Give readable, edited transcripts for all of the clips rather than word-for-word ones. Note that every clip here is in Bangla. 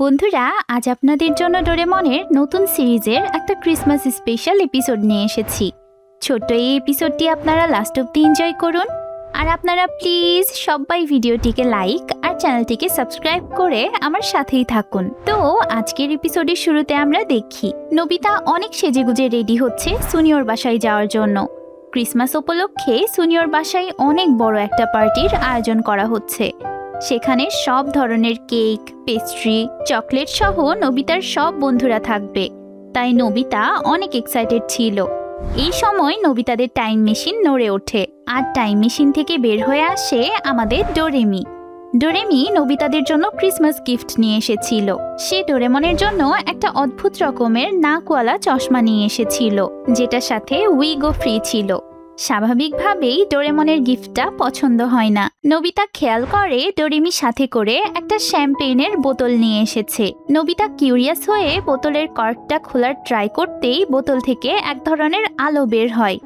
বন্ধুরা, আজ আপনাদের জন্য ডোরেমনের নতুন সিরিজের একটা ক্রিসমাস স্পেশাল এপিসোড নিয়ে এসেছি। ছোট্ট এই এপিসোডটি আপনারা লাস্ট অব্দি এনজয় করুন। আর আপনারা প্লিজ সবাই ভিডিওটিকে লাইক আর চ্যানেলটিকে সাবস্ক্রাইব করে আমার সাথেই থাকুন। তো আজকের এপিসোডের শুরুতে আমরা দেখি নোবিতা অনেক সেজেগুজে রেডি হচ্ছে সুনিয়র বাসায় যাওয়ার জন্য। ক্রিসমাস উপলক্ষে সুনিয়র বাসায় অনেক বড় একটা পার্টির আয়োজন করা হচ্ছে। সেখানে সব ধরনের কেক, পেস্ট্রি, চকলেট সহ নোবিতার সব বন্ধুরা থাকবে। তাই নোবিতা অনেক এক্সাইটেড ছিল। এই সময় নোবিতাদের টাইম মেশিন নড়ে ওঠে আর টাইম মেশিন থেকে বের হয়ে আসে আমাদের ডোরেমি। ডোরেমি নোবিতাদের জন্য ক্রিসমাস গিফট নিয়ে এসেছিল। সে ডোরেমনের জন্য একটা অদ্ভুত রকমের নাকওয়ালা চশমা নিয়ে এসেছিল, যেটার সাথে উইগও ফ্রি ছিল। স্বাভাবিকভাবেই ডোরেমনের গিফটটা পছন্দ হয় না। নোবিতা খেয়াল করে ডোরেমি সাথে করে একটা শ্যাম্পেইনের বোতল নিয়ে এসেছে। নোবিতা কিউরিয়াস হয়ে বোতলের কর্কটা খোলার ট্রাই করতেই বোতল থেকে এক ধরনের আলো বের হয়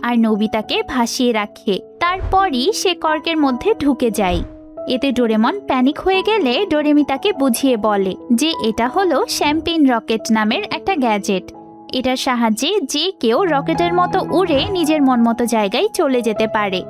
আর নোবিতাকে ভাসিয়ে রাখে। তারপরই সে কর্কের মধ্যে ঢুকে যায়। এতে ডোরেমন প্যানিক হয়ে গেলে ডোরেমি তাকে বুঝিয়ে বলে যে এটা হলো শ্যাম্পেইন রকেট নামের একটা গ্যাজেট। এটার সাহায্যে যে কেউ রকেটের মতো উড়ে নিজের মন মতো জায়গায় চলে যেতে পারে।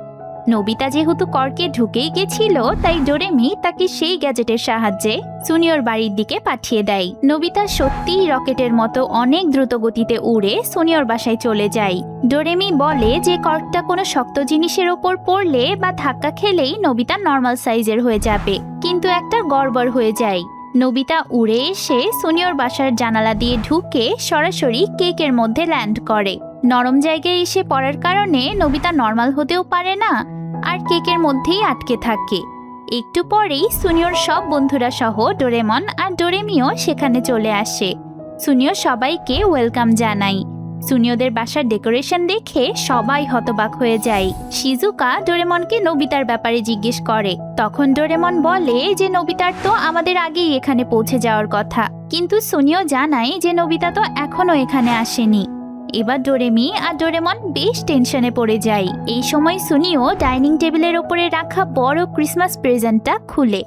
নোবিতা যেহেতু কর্কে ঢুকেই গেছিল, তাই ডোরেমি তাকে সেই গ্যাজেটের সাহায্যে সুনিয়র বাড়ির দিকে পাঠিয়ে দেয়। নোবিতা সত্যিই রকেটের মতো অনেক দ্রুত গতিতে উড়ে সুনিয়র বাসায় চলে যায়। ডোরেমি বলে যে কর্কটা কোনো শক্ত জিনিসের ওপর পড়লে বা ধাক্কা খেলেই নোবিতা নর্মাল সাইজের হয়ে যাবে, কিন্তু একটা গড়বড় হয়ে যায়। নোবিতা উড়ে এসে সুনিয়র বাসার জানালা দিয়ে ঢুকে সরাসরি কেকের মধ্যে ল্যান্ড করে। নরম জায়গায় এসে পড়ার কারণে নোবিতা নর্মাল হতেও পারে না আর কেকের মধ্যেই আটকে থাকে। একটু পরেই সুনিয়র সব বন্ধুরা সহ ডোরেমন আর ডোরেমিও সেখানে চলে আসে। সুনিয়ো সবাইকে ওয়েলকাম জানায়। সুনিয়দের বাসার ডেকোরেশন দেখে সবাই হতবাক হয়ে যায়। শিজুকা ডোরেমনকে নোবিতার ব্যাপারে জিজ্ঞেস করে। তখন ডোরেমন বলে যে নোবিতার তো আমাদের আগেই এখানে পৌঁছে যাওয়ার কথা, কিন্তু সুনিয়ো জানায় যে নোবিতা তো এখনো এখানে আসেনি। এবার ডোরেমি আর ডোরেমন বেশ টেনশনে পড়ে যায়। এই সময় সুনিয়ো ডাইনিং টেবিলের ওপরে রাখা বড় ক্রিসমাস প্রেজেন্টটা খুলে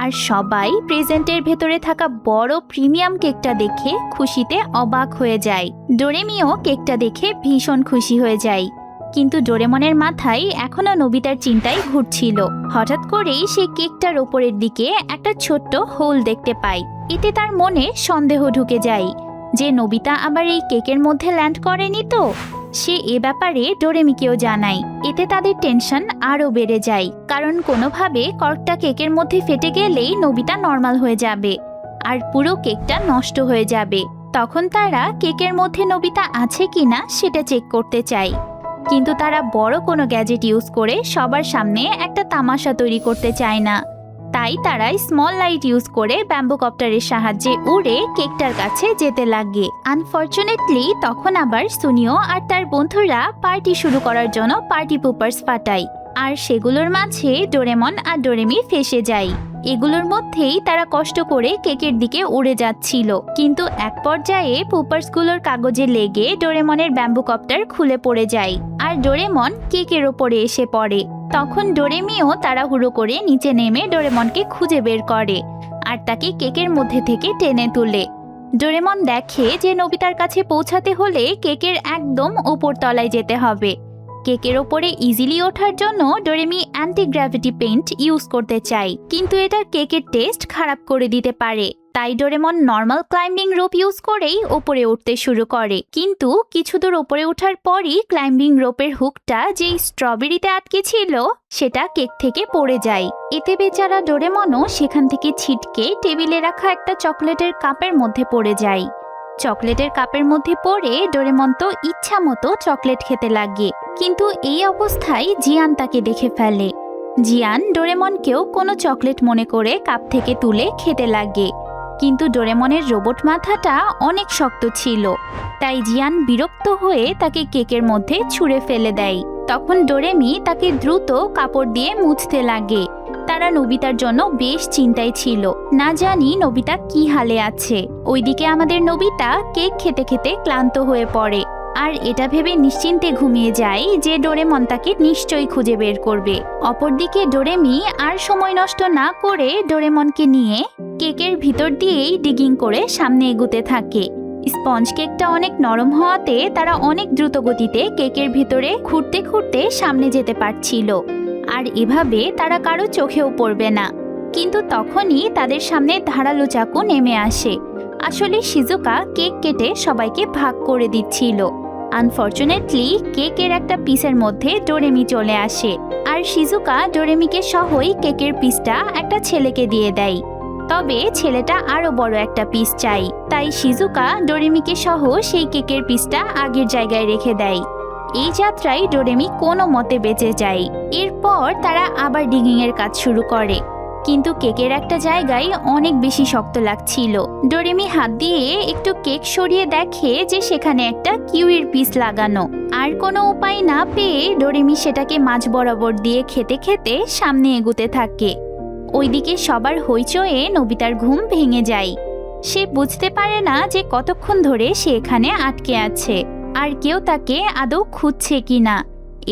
আর সবাই প্রেজেন্টের ভেতরে থাকা বড় প্রিমিয়াম কেকটা দেখে খুশিতে অবাক হয়ে যায়। ডোরেমিও কেকটা দেখে ভীষণ খুশি হয়ে যায়, কিন্তু ডোরেমনের মাথায় এখনো নোবিতার চিন্তাই ঘুরছিল। হঠাৎ করেই সে কেকটার ওপরের দিকে একটা ছোট্ট হোল দেখতে পায়। এতে তার মনে সন্দেহ ঢুকে যায় যে নোবিতা আবার এই কেকের মধ্যে ল্যান্ড করেনি তো। সে এ ব্যাপারে ডোরেমিকেও জানায়। এতে তাদের টেনশন আরও বেড়ে যায়, কারণ কোনোভাবে কর্কটা কেকের মধ্যে ফেটে গেলেই নোবিতা নর্মাল হয়ে যাবে আর পুরো কেকটা নষ্ট হয়ে যাবে। তখন তারা কেকের মধ্যে নোবিতা আছে কিনা সেটা চেক করতে চায়, কিন্তু তারা বড় কোনো গ্যাজেট ইউজ করে সবার সামনে একটা তামাশা তৈরি করতে চায় না। তাই তারা স্মল লাইট ইউজ করে ব্যাম্বু কপ্টারের সাহায্যে উড়ে কেকটার কাছে যেতে লাগে। আনফরচুনেটলি তখন আবার সুনিয়ো আর তার বন্ধুরা পার্টি শুরু করার জন্য পার্টি পুপার্স ফাটায়, আর সেগুলোর মাঝে ডোরেমন আর ডোরেমি ফেসে যায়। এগুলোর মধ্যেই তারা কষ্ট করে কেকের দিকে উড়ে যাচ্ছিল, কিন্তু এক পর্যায়ে পুপার্সগুলোর কাগজে লেগে ডোরেমনের ব্যাম্বু কপ্টার খুলে পড়ে যায় আর ডোরেমন কেকের ওপরে এসে পড়ে। তখন ডোরেমিও তাড়াহুড়ো করে নিচে নেমে ডোরেমনকে খুঁজে বের করে আর তাকে কেকের মধ্যে থেকে টেনে তুলে। ডোরেমন দেখে যে নোবিতার কাছে পৌঁছাতে হলে কেকের একদম ওপর তলায় যেতে হবে। কেকের ওপরে ইজিলি ওঠার জন্য ডোরেমি অ্যান্টি গ্র্যাভিটি পেইন্ট ইউজ করতে চায়, কিন্তু এটা কেকের টেস্ট খারাপ করে দিতে পারে। তাই Doraemon normal climbing rope use করেই ওপরে উঠতে শুরু করে, কিন্তু কিছু দূর ওপরে ওঠার পরই ক্লাইম্বিং রোপের হুকটা যেই স্ট্রবেরিতে আটকে ছিল সেটা কেক থেকে পড়ে যায়। এতে বেচারা ডোরেমনও সেখান থেকে ছিটকে টেবিলে রাখা একটা চকলেটের কাপের মধ্যে পড়ে যায়। চকলেটের কাপের মধ্যে পড়ে ডোরেমন তো ইচ্ছা মতো চকলেট খেতে লাগে, কিন্তু এই অবস্থায় জিয়ান তাকে দেখে ফেলে। জিয়ান ডোরেমনকেও কোনো চকলেট মনে করে কাপ থেকে তুলে খেতে লাগে, কিন্তু ডোরেমনের রোবট মাথাটা অনেক শক্ত ছিল, তাই জিয়ান বিরক্ত হয়ে তাকে কেকের মধ্যে ছুঁড়ে ফেলে দেয়। তখন ডোরেমি তাকে দ্রুত কাপড় দিয়ে মুছতে লাগে। তারা নোবিতার জন্য বেশ চিন্তায় ছিল, না জানি নোবিতা কি হালে আছে। ওইদিকে আমাদের নোবিতা কেক খেতে খেতে ক্লান্ত হয়ে পড়ে আর এটা ভেবে নিশ্চিন্তে ঘুমিয়ে যায় যে ডোরেমন তাকে নিশ্চয়ই খুঁজে বের করবে। অপরদিকে ডোরেমি আর সময় নষ্ট না করে ডোরেমনকে নিয়ে কেকের ভিতর দিয়েই ডিগিং করে সামনে এগুতে থাকে। স্পঞ্জ কেকটা অনেক নরম হওয়াতে তারা অনেক দ্রুত গতিতে কেকের ভিতরে খুঁড়তে খুঁড়তে সামনে যেতে পারছিল, আর এভাবে তারা কারো চোখেও পড়বে না। কিন্তু তখনই তাদের সামনে ধারালো চাকু নেমে আসে। আসলে শিজুকা কেক কেটে সবাইকে ভাগ করে দিচ্ছিল। আনফরচুনেটলি কেকের একটা পিসের মধ্যে ডোরেমি চলে আসে, আর শিজুকা ডোরেমিকে সহই কেকের পিসটা একটা ছেলেকে দিয়ে দেয়। তবে ছেলেটা আরো বড় একটা পিস চাই, তাই শিজুকা ডোরেমিকে সহ সেই কেকের পিসটা আগের জায়গায় রেখে দেয়। এই যাত্রায় ডোরেমি কোনো মতে বেঁচে যায়। এরপর তারা আবার ডিগিং এর কাজ শুরু করে, কিন্তু কেকের একটা জায়গায় অনেক বেশি শক্ত লাগছিল। ডোরেমি হাত দিয়ে একটু কেক সরিয়ে দেখে যে সেখানে একটা কিউইর পিস লাগানো। আর কোনো উপায় না পেয়ে ডোরেমি সেটাকে মাঝ বরাবর দিয়ে খেতে খেতে সামনে এগুতে থাকে। ওইদিকে সবার হইচয়ে নোবিতার ঘুম ভেঙে যায়। সে বুঝতে পারে না যে কতক্ষণ ধরে সে এখানে আটকে আছে, আর কেউ তাকে আদৌ খুঁজছে কিনা।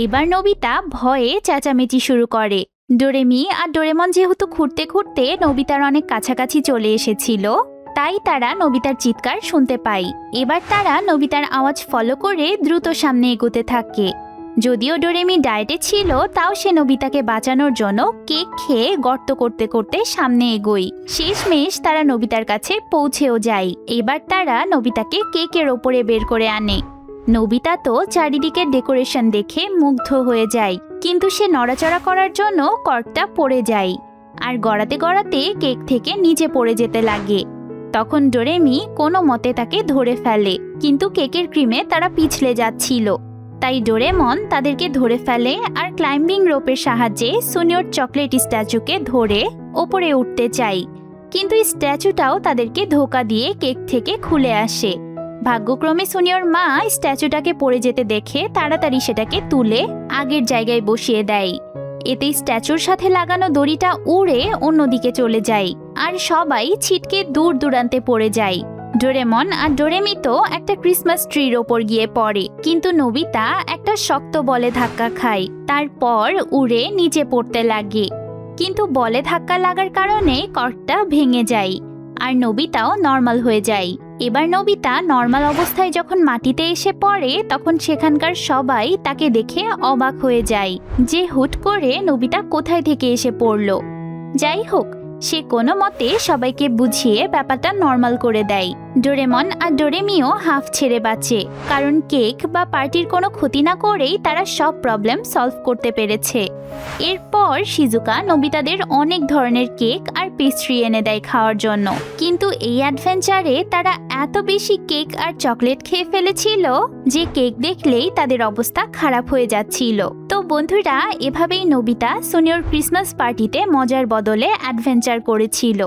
এবার নোবিতা ভয়ে চেঁচামেচি শুরু করে। ডোরেমি আর ডোরেমন যেহেতু খুঁড়তে খুঁড়তে নোবিতার অনেক কাছাকাছি চলে এসেছিল, তাই তারা নোবিতার চিৎকার শুনতে পায়। এবার তারা নোবিতার আওয়াজ ফলো করে দ্রুত সামনে এগোতে থাকে। যদিও ডোরেমি ডায়েটে ছিল, তাও সে নোবিতাকে বাঁচানোর জন্য কেক খেয়ে গর্ত করতে করতে সামনে এগোয়। শেষমেশ তারা নোবিতার কাছে পৌঁছেও যায়। এবার তারা নোবিতাকে কেকের ওপরে বের করে আনে। নোবিতা তো চারিদিকে ডেকোরেশন দেখে মুগ্ধ হয়ে যায়, কিন্তু সে নড়াচড়া করার জন্য কর্কটা পড়ে যায়, আর গড়াতে গড়াতে কেক থেকে নিচে পড়ে যেতে লাগে। তখন ডোরেমি কোনো মতে তাকে ধরে ফেলে, কিন্তু কেকের ক্রিমে তারা পিছলে যাচ্ছিল। তাই ডোরেমন তাদেরকে ধরে ফেলে আর ক্লাইম্বিং রোপের সাহায্যে সুনিয়র চকলেট স্ট্যাচুকে ধরে ওপরে উঠতে চায়, কিন্তু স্ট্যাচুটাও তাদেরকে ধোকা দিয়ে কেক থেকে খুলে আসে। ভাগ্যক্রমে সুনিয়র মা স্ট্যাচুটাকে পড়ে যেতে দেখে তাড়াতাড়ি সেটাকে তুলে আগের জায়গায় বসিয়ে দেয়। এতে স্ট্যাচুর সাথে লাগানো দড়িটা উড়ে অন্যদিকে চলে যায়, আর সবাই ছিটকে দূর দূরান্তে পড়ে যায়। ডোরেমন আর ডোরেমি তো একটা ক্রিসমাস ট্রির ওপর গিয়ে পড়ে, কিন্তু নোবিতা একটা শক্ত বলে ধাক্কা খায়, তারপর উড়ে নিচে পড়তে লাগে। কিন্তু বলে ধাক্কা লাগার কারণে কর্কটা ভেঙে যায়, আর নোবিতাও নর্মাল হয়ে যায়। এবার নোবিতা নর্মাল অবস্থায় যখন মাটিতে এসে পড়ে, তখন সেখানকার সবাই তাকে দেখে অবাক হয়ে যায় যে হুট করে নোবিতা কোথায় থেকে এসে পড়ল। যাই হোক, সে কোনো মতে সবাইকে বুঝিয়ে ব্যাপারটা নর্মাল করে দেয়। ডোরেমন আর ডোরেমিও হাফ ছেড়ে বাঁচে, কারণ কেক বা পার্টির কোনো ক্ষতি না করেই তারা সব প্রবলেম সলভ করতে পেরেছে। এরপর শিজুকা নোবিতাদের অনেক ধরনের কেক আর পেস্ট্রি এনে দেয় খাওয়ার জন্য, কিন্তু এই অ্যাডভেঞ্চারে তারা এত বেশি কেক আর চকলেট খেয়ে ফেলেছিল যে কেক দেখলেই তাদের অবস্থা খারাপ হয়ে যাচ্ছিল। তো বন্ধুরা, এভাবেই নোবিতা সুনিয়র ক্রিসমাস পার্টিতে মজার বদলে অ্যাডভেঞ্চার করেছিল।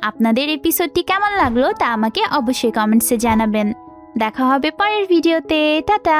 আপনাদের এপিসোডটি কেমন লাগলো তা আমাকে অবশ্যই কমেন্টসে জানাবেন। দেখা হবে পরের ভিডিওতে। টাটা।